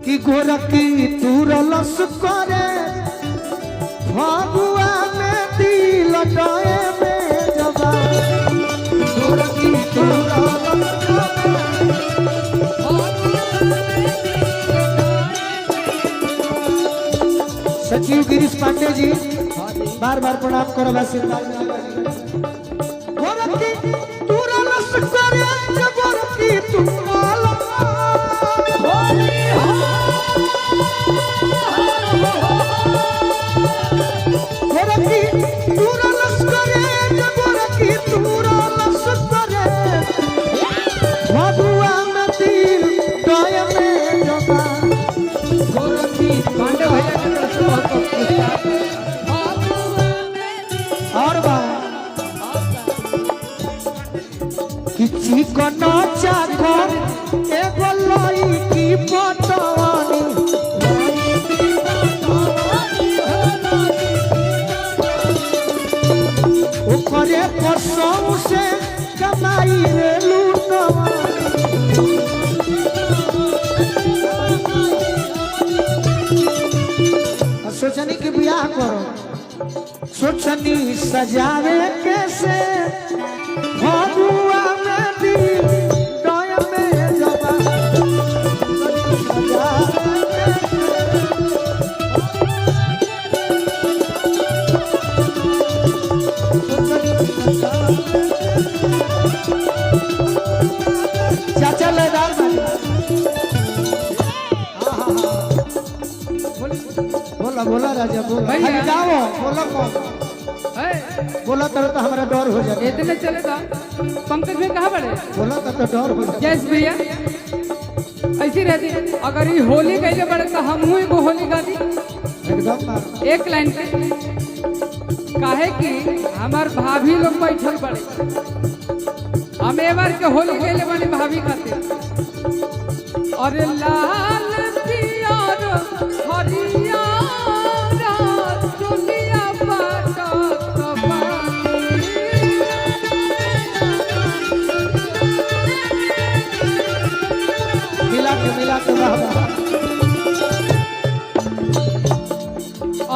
कि गोरकी तुरलस करे फगुआ में दिल डोए में जबा गोरकी तुरलस सचिव गिरीश पांडे जी बार बार प्रणाम करो आशीर्वाद गोरकी तुरलस करे गोरकी तुरलस चिकन चाकर एगो लईकी पटवानी ओकरे कसम से कमाई रे लूटवा सोचनी के बियाह करो सोचनी सजावे कैसे भगुआ में दिल डोय में जबा चाचा लेदार बोला बोला राजा बोला जाओ बोला बोला तो हमारा डर हो जाए इतने चलेगा पंकज भाई कहाँ बड़े बोला तो डर हो जाए जैस भैया ऐसी रहती अगर ये होली गए बड़े तो हम एगो होली गा दी एकदम एक लाइन पे काहे कि हमार भाभी लोग बैठल बड़े हम ए बार के होली गए बने भाभी खाते और लाल पियर हरिया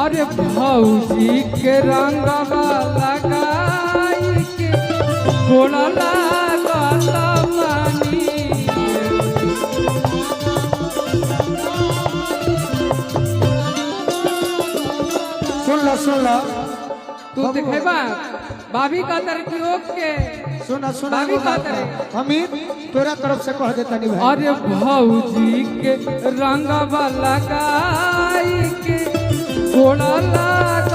अरे भौजी के रंगवा लगाई के गोड़ा लागल पानी सुन लो तू देखेबा भाभी का तरकी ओके सुना सुना भाभी का तरह अमित तोरा तरफ से कह देता नहीं भाई अरे भौजी के रंगवा लगाई के गोड़ा लागल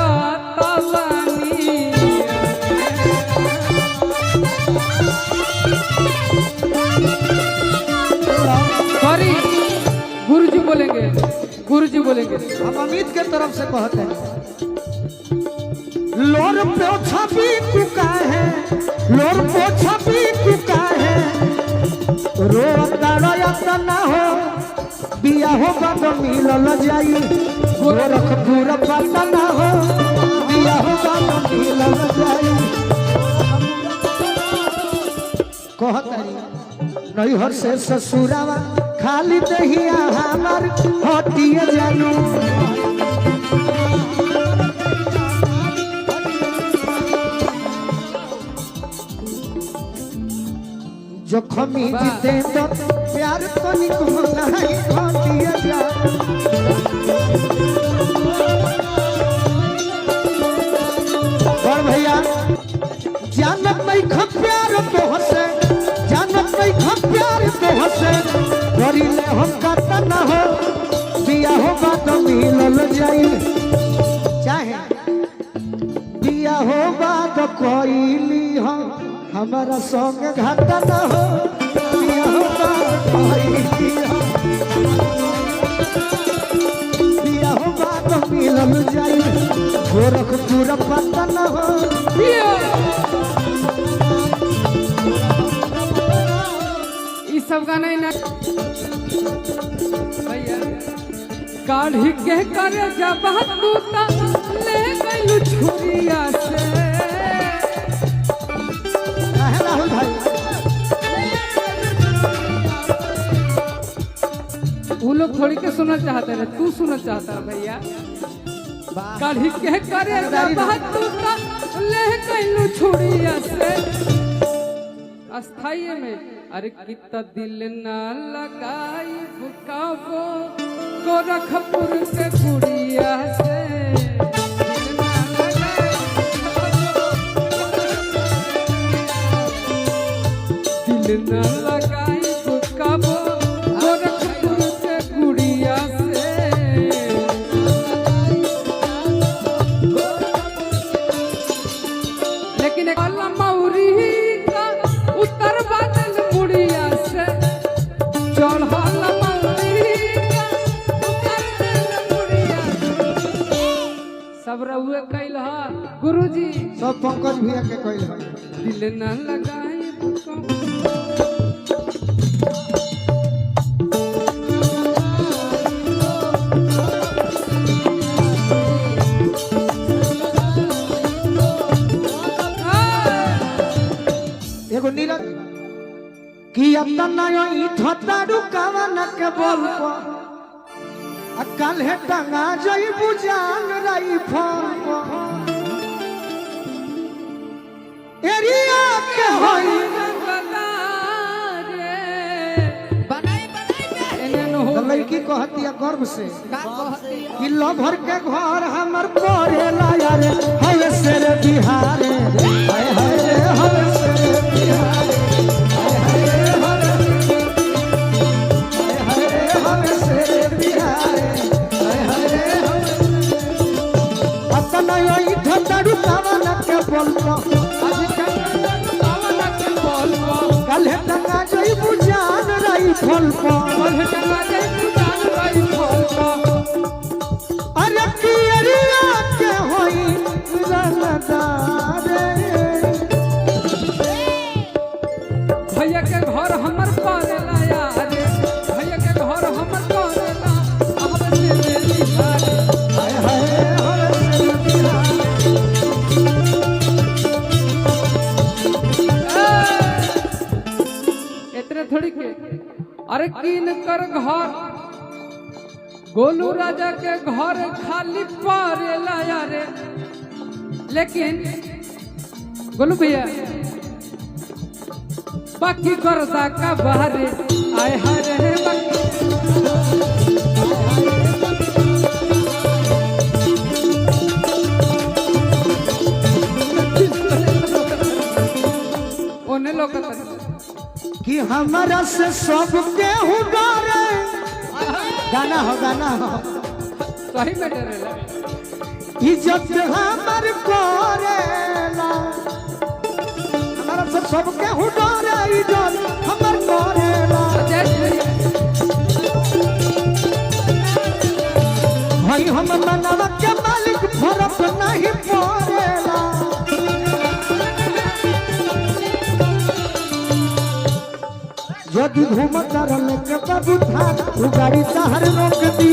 पानी सॉरी गुरुजी बोलेंगे हम अमित के तरफ से कहते हैं लोर पोछा भी कुका है लोर पोछा भी कुका है रोता रोता ना हो बिया हो बद मिलल जाई गोरख पूरा पता ना हो बिया हो बद मिलल जाई कहतरी नहीं हर से ससुरावा खाली दहिया हमार हटिए जानू जोखमी जीते तो प्यार तो निको नहीं हटिए जानू और भैया जानत नहीं खप प्यार तो हंसे जानत नहीं खप प्यार तो हंसे करी ले हम करता ना हो बिया होगा तो मिलल जाई चाहे बिया होगा तो कोई हम हमारा संग घाटा ना हो बिया होगा बिया होगा तो मिलल जाई गोरख पूरा पता ना हो सब गाना ही ना भैया काढ़ी के कर जब तू ले गई छुरिया से राहुल भाई उ लोग थोड़ी के सुनना चाहते रहे, तू सुनना चाहता है भैया। कढ़ी के करे बात तू ले कैलू छुड़िया से अस्थाई में। अरे कितना दिल ना लगाई बुकाबो गोरखपुर के कुड़िया से। दिल ना लगाई बुकाबो गोरखपुर के कुड़िया से। लेकिन एक मौरी का उत्तर बादल मुड़िया से चढ़ल मौरी का उत्तर बादल मुड़िया से। सब रहुए कैल गुरुजी सब पंकज भैया के कहल है। दिल न लगाई बुकाबो। एगो नीरज कि अपना ई ठतारू कावन के बोल को अकल है टंगा जई बुजान रही फोन को एरिया के होई लड़की कहती है गर्व से कि लभर के घर हमर पड़ेला यार हवे से रे बिहार हाय हाय रे हवे से रे बिहार हाय हाय रे हवे से रे बिहार हाय हाय रे अपना यही ठतड़ू कावन के बोलतो कल है टंगा जई बुझान रही फल को अरे किरिया के होई रंगदारे भैया के घर हमर पड़ेला यार भैया के घर हमर पड़ेला अब से मेरी बात हाय हाय हवे से बिहार इतने थोड़ी के। अरे किन कर घर गोलू राजा के घर खाली पड़ेला यार। लेकिन गोलू भैया बाकी गर्दा का बाहरे आए हरे ओने लोग कि हमारा से सब केहू डरे गाना हो सही में डरेला। इज्जत हमर करेला हमारा से सब केहू डरे इज्जत हमर करेला भाई हम मनवा के मालिक फरक नहीं पड़ेला यदि घूमता रहले के बाबू था तू गाड़ी शहर रोक दी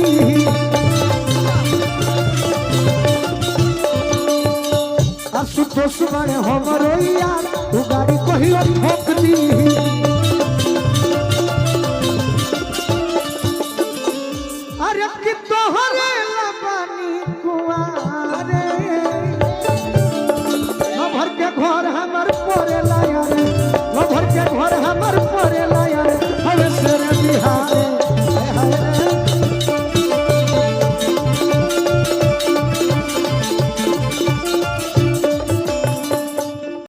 आशुतोष बड़े हमरो यार तू गाड़ी कहियो ठोक दी अरे कि तोहरे लबानी कुआरे भर के घर हमर पड़ेला यार भर के घर हमर पड़े